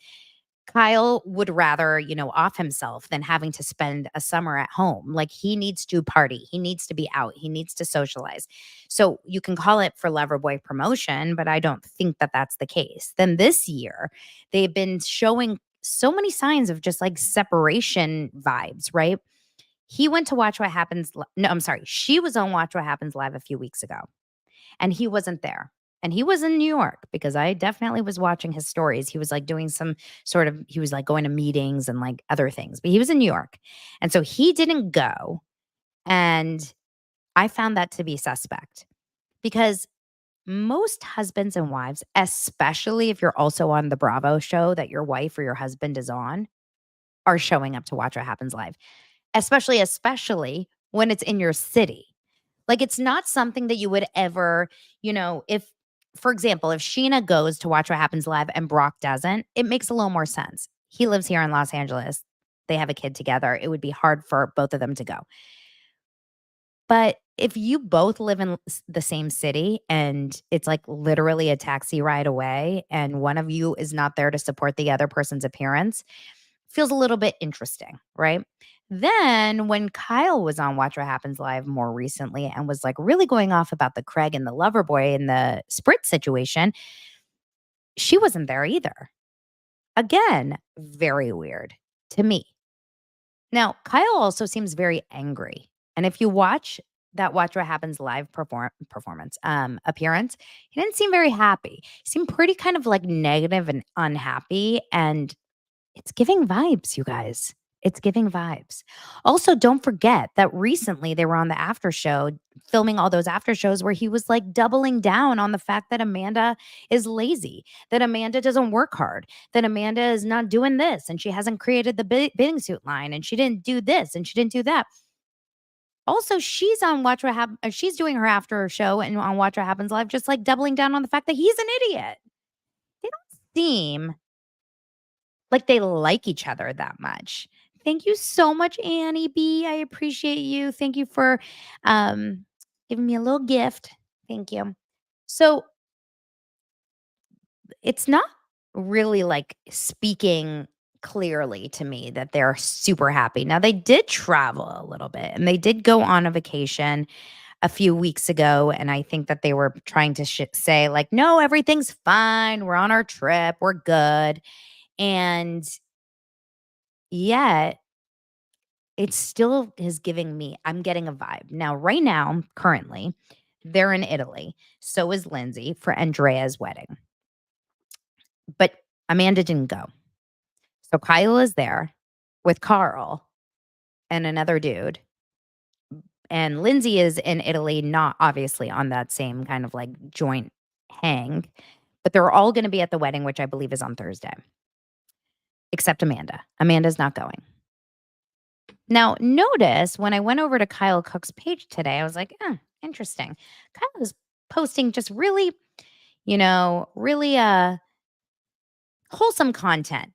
Speaker 1: Kyle would rather, off himself than having to spend a summer at home. Like he needs to party. He needs to be out. He needs to socialize. So you can call it for Loverboy promotion, but I don't think that that's the case. Then this year, they've been showing so many signs of just like separation vibes, right? He went to Watch What Happens. No, I'm sorry. She was on Watch What Happens Live a few weeks ago and he wasn't there. And he was in New York because I definitely was watching his stories. He was like doing he was like going to meetings and like other things, but he was in New York. And so he didn't go. And I found that to be suspect because most husbands and wives, especially if you're also on the Bravo show that your wife or your husband is on, are showing up to Watch What Happens Live, especially when it's in your city. Like, it's not something that you would ever, if, for example, if Sheena goes to Watch What Happens Live and Brock doesn't, it makes a little more sense. He lives here in Los Angeles. They have a kid together. It would be hard for both of them to go. But if you both live in the same city and it's like literally a taxi ride away and one of you is not there to support the other person's appearance, feels a little bit interesting, right? Then when Kyle was on Watch What Happens Live more recently and was like really going off about the Craig and the Loverboy and the Sprit situation, she wasn't there either. Again, very weird to me. Now, Kyle also seems very angry. And if you watch Watch What Happens live appearance, he didn't seem very happy. He seemed pretty kind of like negative and unhappy. And it's giving vibes, you guys. It's giving vibes. Also, don't forget that recently they were on the after show filming all those after shows where he was like doubling down on the fact that Amanda is lazy, that Amanda doesn't work hard, that Amanda is not doing this and she hasn't created the bathing suit line and she didn't do this and she didn't do that. Also, she's on Watch What Happens. She's doing her after show and on Watch What Happens Live, just like doubling down on the fact that he's an idiot. They don't seem like they like each other that much. Thank you so much, Annie B. I appreciate you. Thank you for giving me a little gift. Thank you. So it's not really like speaking clearly to me that they're super happy. Now, they did travel a little bit and they did go on a vacation a few weeks ago. And I think that they were trying to say, like, no, everything's fine. We're on our trip. We're good. And yet, it still is giving me, I'm getting a vibe. Now, right now, currently, they're in Italy. So is Lindsay for Andrea's wedding. But Amanda didn't go. So Kyle is there with Carl and another dude. And Lindsay is in Italy, not obviously on that same kind of like joint hang, but they're all going to be at the wedding, which I believe is on Thursday, except Amanda. Amanda's not going. Now, notice when I went over to Kyle Cooke's page today, I was like, interesting. Kyle is posting just really, really wholesome content.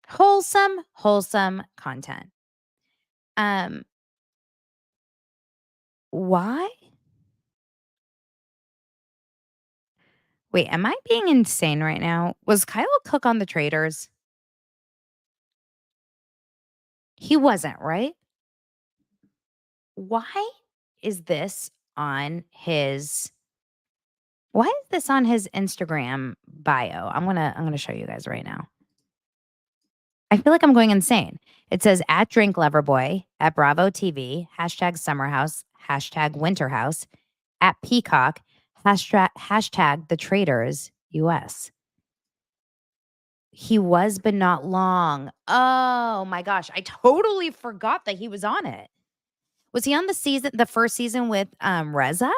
Speaker 1: Wholesome content. Why? Wait, am I being insane right now? Was Kyle Cooke on the Traitors? He wasn't, right? Why is this on his Instagram bio? I'm gonna show you guys right now. I feel like I'm going insane. It says at Drink Lover Boy, at Bravo TV, #Summerhouse, #Winterhouse, at Peacock, hashtag The Traitors US. He was, but not long. Oh my gosh, I totally forgot that he was on it. Was he on the first season with Reza?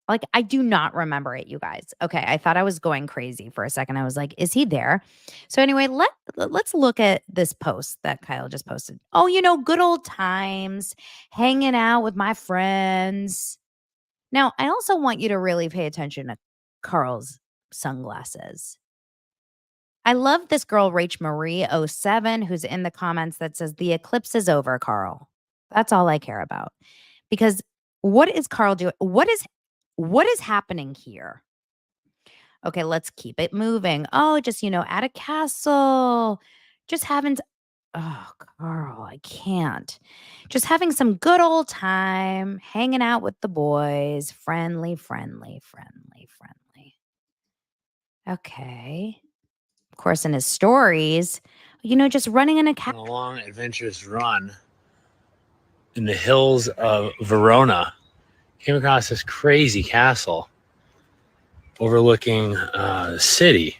Speaker 1: Like, I do not remember it, you guys. Okay, I thought I was going crazy for a second. I was like, is he there? So anyway, let's look at this post that Kyle just posted. Oh, good old times, hanging out with my friends. Now, I also want you to really pay attention to Carl's sunglasses. I love this girl, Rach Marie 07, who's in the comments that says, the eclipse is over, Carl. That's all I care about. Because what is Carl doing? What is happening here? Okay, let's keep it moving. Oh, just, at a castle. Just having oh, Carl, I can't. Just having some good old time, hanging out with the boys. Friendly. Okay. Of course, in his stories, just running in a castle.
Speaker 4: A long adventurous run in the hills of Verona. Came across this crazy castle overlooking the city.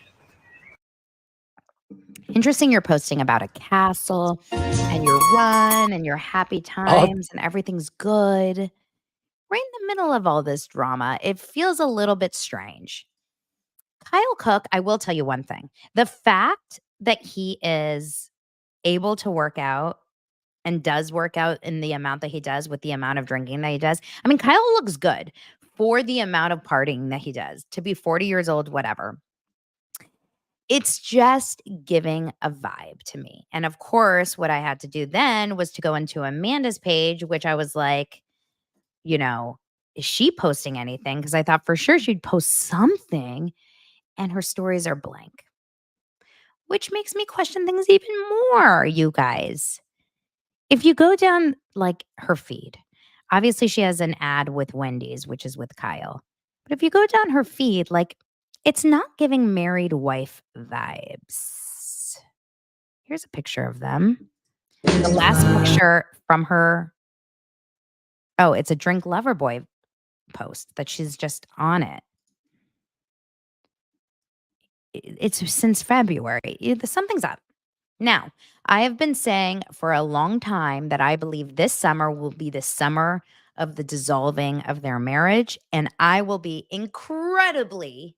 Speaker 1: Interesting, you're posting about a castle and your run and your happy times and everything's good. Right in the middle of all this drama, it feels a little bit strange. Kyle Cooke, I will tell you one thing. The fact that he is able to work out and does work out in the amount that he does with the amount of drinking that he does. I mean, Kyle looks good for the amount of partying that he does. To be 40 years old, whatever. It's just giving a vibe to me. And of course, what I had to do then was to go into Amanda's page, which I was like, is she posting anything? Because I thought for sure she'd post something. And her stories are blank, which makes me question things even more, you guys. If you go down like her feed, obviously she has an ad with Wendy's, which is with Kyle. But if you go down her feed, like It's not giving married wife vibes. Here's a picture of them. The last picture from her. Oh, it's a Drink Lover Boy post that she's just on it. It's since February. Something's up. Now, I have been saying for a long time that I believe this summer will be the summer of the dissolving of their marriage, and I will be incredibly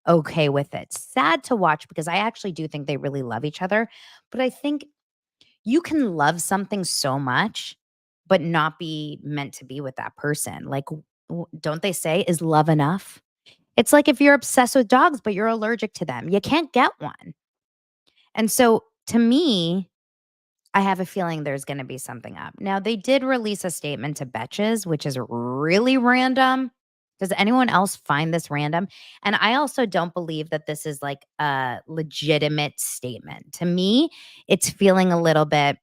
Speaker 1: okay with it. Sad to watch because I actually do think they really love each other, but I think you can love something so much but not be meant to be with that person. Like, don't they say, is love enough? It's like if you're obsessed with dogs, but you're allergic to them, you can't get one. And so to me, I have a feeling there's going to be something up. Now, they did release a statement to Betches, which is really random. Does anyone else find this random? And I also don't believe that this is like a legitimate statement. To me, it's feeling a little bit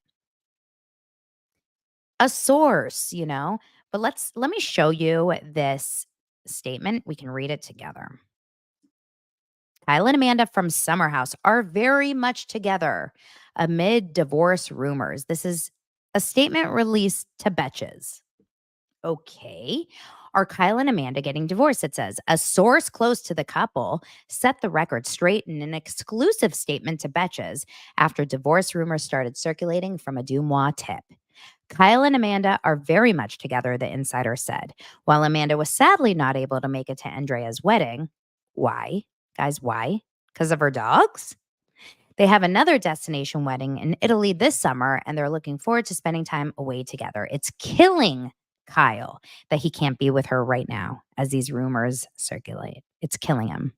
Speaker 1: a source, But let me show you this statement. We can read it together. Kyle and Amanda from Summer House are very much together amid divorce rumors. This is a statement released to Betches. Okay. Are Kyle and Amanda getting divorced? It says a source close to the couple set the record straight in an exclusive statement to Betches after divorce rumors started circulating from a Dumois tip. Kyle and Amanda are very much together, the insider said. While Amanda was sadly not able to make it to Andrea's wedding. Why? Guys, why? Because of her dogs? They have another destination wedding in Italy this summer, and they're looking forward to spending time away together. It's killing Kyle that he can't be with her right now as these rumors circulate. It's killing him.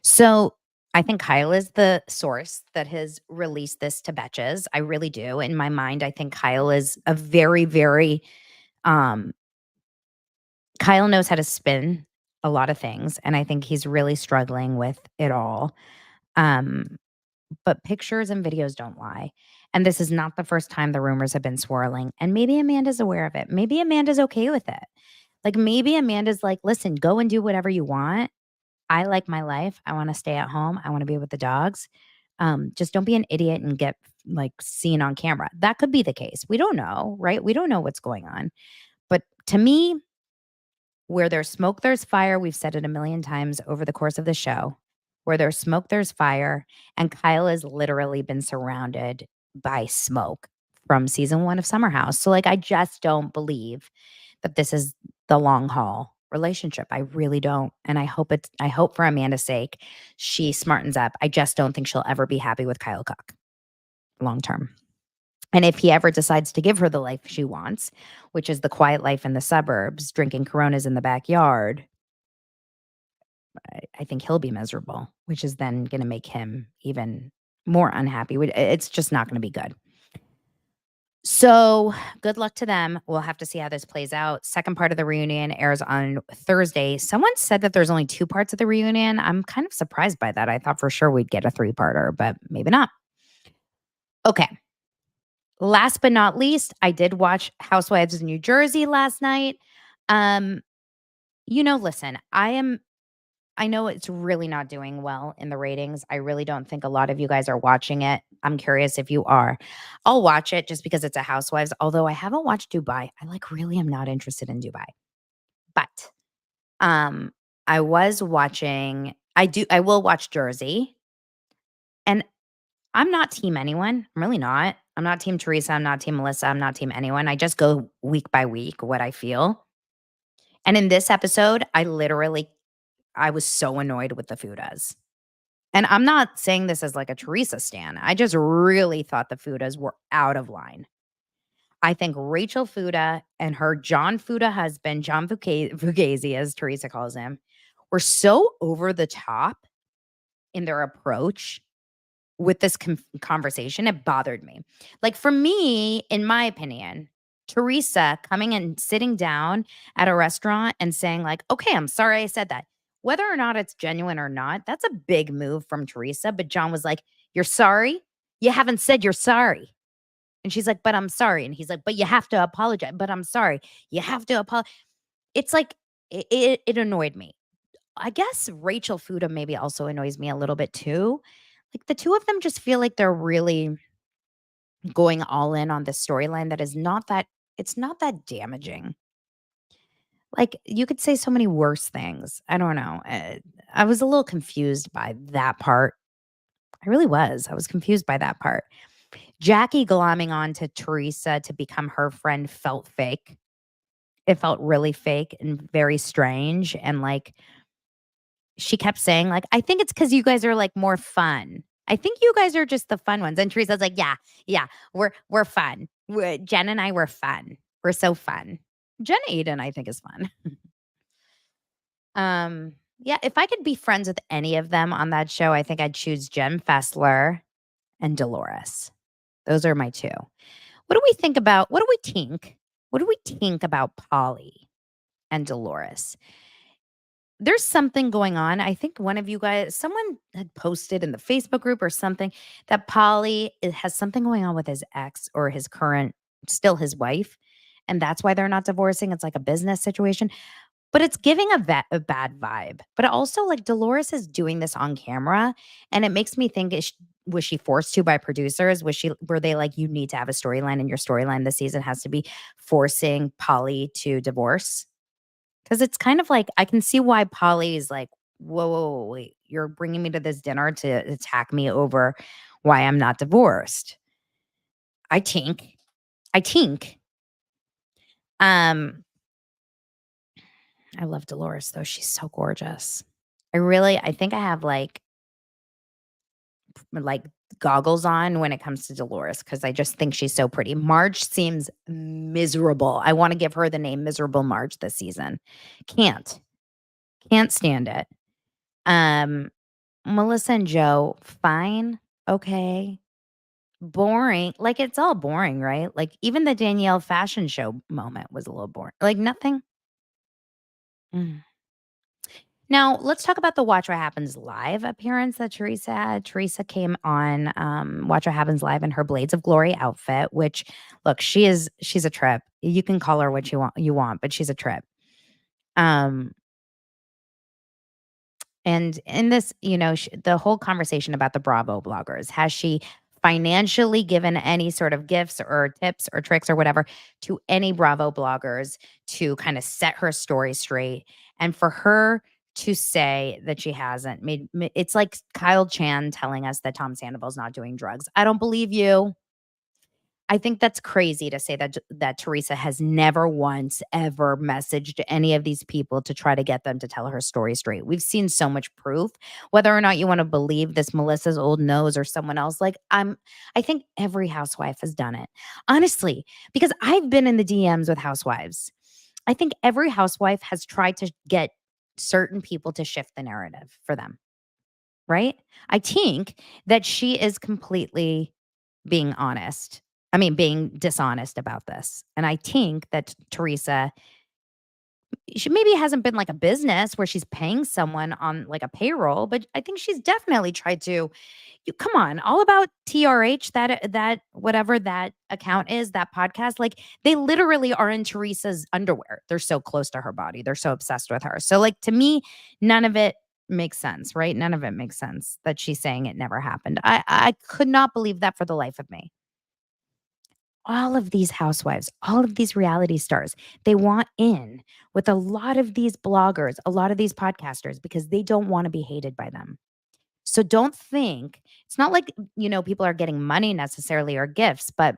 Speaker 1: So I think Kyle is the source that has released this to Betches. I really do. In my mind, I think Kyle is a very, very, um, Kyle knows how to spin a lot of things. And I think he's really struggling with it all. But pictures and videos don't lie. And this is not the first time the rumors have been swirling. And maybe Amanda's aware of it. Maybe Amanda's okay with it. Like maybe Amanda's like, listen, go and do whatever you want. I like my life. I want to stay at home. I want to be with the dogs. Just don't be an idiot and get like seen on camera. That could be the case. We don't know, right? We don't know what's going on. But to me, where there's smoke, there's fire. We've said it a million times over the course of the show. Where there's smoke, there's fire. And Kyle has literally been surrounded by smoke from season 1 of Summer House. So, like, I just don't believe that this is the long haul relationship. I really don't. And I hope for Amanda's sake, she smartens up. I just don't think she'll ever be happy with Kyle Cooke long term. And if he ever decides to give her the life she wants, which is the quiet life in the suburbs, drinking Coronas in the backyard, I think he'll be miserable, which is then going to make him even more unhappy. It's just not going to be good. So good luck to them. We'll have to see how this plays out. Second part of the reunion airs on Thursday. Someone said that there's only 2 parts of the reunion. I'm kind of surprised by that. I thought for sure we'd get a 3-parter, but maybe not. Okay. Last but not least, I did watch Housewives of New Jersey last night. Listen, I know it's really not doing well in the ratings. I really don't think a lot of you guys are watching it. I'm curious if you are. I'll watch it just because it's a Housewives, although I haven't watched Dubai. I really am not interested in Dubai. But I will watch Jersey. And I'm not team anyone. I'm really not. I'm not team Teresa. I'm not team Melissa. I'm not team anyone. I just go week by week what I feel. And in this episode, I was so annoyed with the Fudas. And I'm not saying this as like a Teresa stan. I just really thought the Fudas were out of line. I think Rachel Fuda and her John Fuda husband, John Fugazi, as Teresa calls him, were so over the top in their approach with this conversation. It bothered me. Like for me, in my opinion, Teresa coming and sitting down at a restaurant and saying like, okay, I'm sorry I said that. Whether or not it's genuine or not, that's a big move from Teresa. But John was like, you're sorry? You haven't said you're sorry. And she's like, but I'm sorry. And he's like, but you have to apologize. But I'm sorry. You have to apologize. It's like, it annoyed me. I guess Rachel Fuda maybe also annoys me a little bit too. Like the two of them just feel like they're really going all in on this storyline that is not that it's not that damaging. Like you could say so many worse things. I don't know. I was a little confused by that part. I really was. I was confused by that part. Jackie glomming on to Teresa to become her friend felt fake. It felt really fake and very strange. And like she kept saying, like, I think it's because you guys are like more fun. I think you guys are just the fun ones. And Teresa's like, yeah, we're fun. Jen and I were fun. We're so fun. Jen Aiden, I think, is fun. Yeah, if I could be friends with any of them on that show, I think I'd choose Jen Fessler and Dolores. Those are my two. What do we think about what do we think? What do we think about Polly and Dolores? There's something going on. I think one of you guys, someone had posted in the Facebook group or something that Polly has something going on with his ex or his current, still his wife. And that's why they're not divorcing. It's like a business situation. But it's giving a bad vibe. But also, like, Dolores is doing this on camera, and it makes me think, was she forced to by producers? Were they like, you need to have a storyline, and your storyline this season has to be forcing Polly to divorce? Because it's kind of like, I can see why Polly is like, whoa, wait, you're bringing me to this dinner to attack me over why I'm not divorced. I think. Um, I love Dolores though. She's so gorgeous. I think I have like goggles on when it comes to Dolores because I just think she's so pretty. Marge seems miserable. I want to give her the name Miserable Marge this season. Can't stand it. Melissa and Joe, fine, okay. Boring. Like it's all boring, right? Like even the Danielle fashion show moment was a little boring. Like nothing. Mm. Now, let's talk about the Watch What Happens Live appearance that Teresa had. Teresa came on Watch What Happens Live in her Blades of Glory outfit, which look, she's a trip. You can call her what you want, but she's a trip. Um and in this, the whole conversation about the Bravo bloggers, has she financially given any sort of gifts or tips or tricks or whatever to any Bravo bloggers to kind of set her story straight? And for her to say that she hasn't it's like Kyle Chan telling us that Tom Sandoval's not doing drugs. I don't believe you. I think that's crazy to say that Teresa has never once ever messaged any of these people to try to get them to tell her story straight. We've seen so much proof. Whether or not you want to believe this Melissa's old nose or someone else, I think every housewife has done it. Honestly, because I've been in the DMs with housewives. I think every housewife has tried to get certain people to shift the narrative for them. Right? I think that she is completely being honest. I mean, being dishonest about this. And I think that Teresa, she maybe hasn't been like a business where she's paying someone on like a payroll, but I think she's definitely tried to. You come on, all about TRH, that whatever that account is, that podcast, like they literally are in Teresa's underwear. They're so close to her body. They're so obsessed with her. So like to me, none of it makes sense, right? None of it makes sense that she's saying it never happened. I could not believe that for the life of me. All of these housewives, all of these reality stars, they want in with a lot of these bloggers, a lot of these podcasters, because they don't want to be hated by them. So don't think it's not like, people are getting money necessarily or gifts, but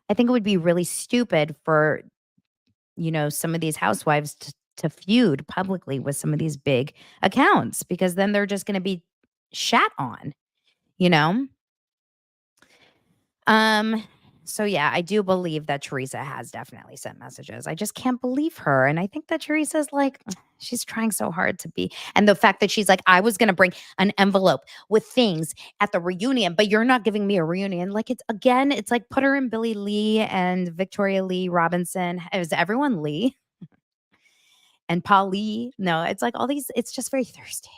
Speaker 1: I think it would be really stupid for, some of these housewives to feud publicly with some of these big accounts because then they're just going to be shat on, you know? Um, so yeah, I do believe that Teresa has definitely sent messages. I just can't believe her. And I think that Teresa's like, she's trying so hard to be. And the fact that she's like, I was going to bring an envelope with things at the reunion, but you're not giving me a reunion. Like it's like put her in Billy Lee and Victoria Lee Robinson. Is everyone Lee? And Paul Lee? No, it's like all these, it's just very thirsty.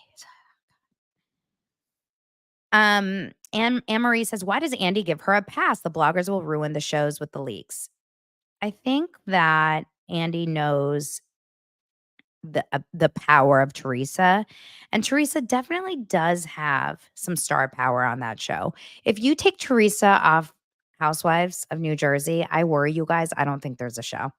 Speaker 1: And Anne-Marie says, why does Andy give her a pass? The bloggers will ruin the shows with the leaks. I think that Andy knows the power of Teresa. And Teresa definitely does have some star power on that show. If you take Teresa off Housewives of New Jersey, I worry you guys, I don't think there's a show.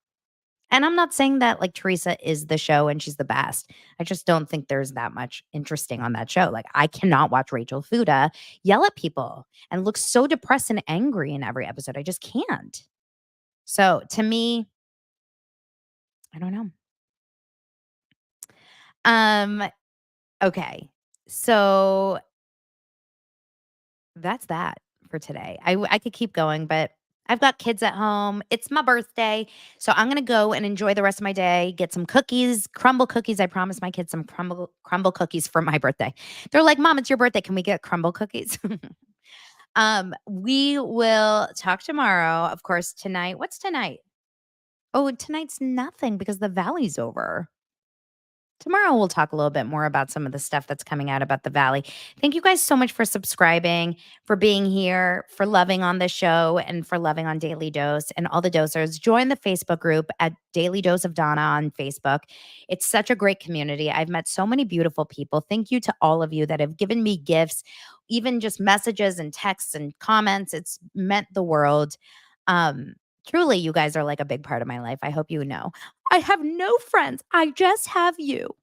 Speaker 1: And I'm not saying that like Teresa is the show and she's the best. I just don't think there's that much interesting on that show. Like I cannot watch Rachel Fuda yell at people and look so depressed and angry in every episode. I just can't. So to me, I don't know. Okay. So that's that for today. I could keep going, but I've got kids at home. It's my birthday. So I'm going to go and enjoy the rest of my day, get some cookies, crumble cookies. I promised my kids some crumble cookies for my birthday. They're like, "Mom, it's your birthday. Can we get crumble cookies?" We will talk tomorrow. Of course, tonight. What's tonight? Oh, tonight's nothing because the Valley's over. Tomorrow, we'll talk a little bit more about some of the stuff that's coming out about the Valley. Thank you guys so much for subscribing, for being here, for loving on the show, and for loving on Daily Dose and all the dosers. Join the Facebook group at Daily Dose of Donna on Facebook. It's such a great community. I've met so many beautiful people. Thank you to all of you that have given me gifts, even just messages and texts and comments. It's meant the world. Truly, you guys are like a big part of my life. I hope you know. I have no friends. I just have you.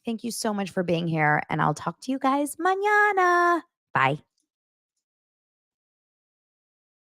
Speaker 1: Thank you so much for being here, and I'll talk to you guys mañana. Bye.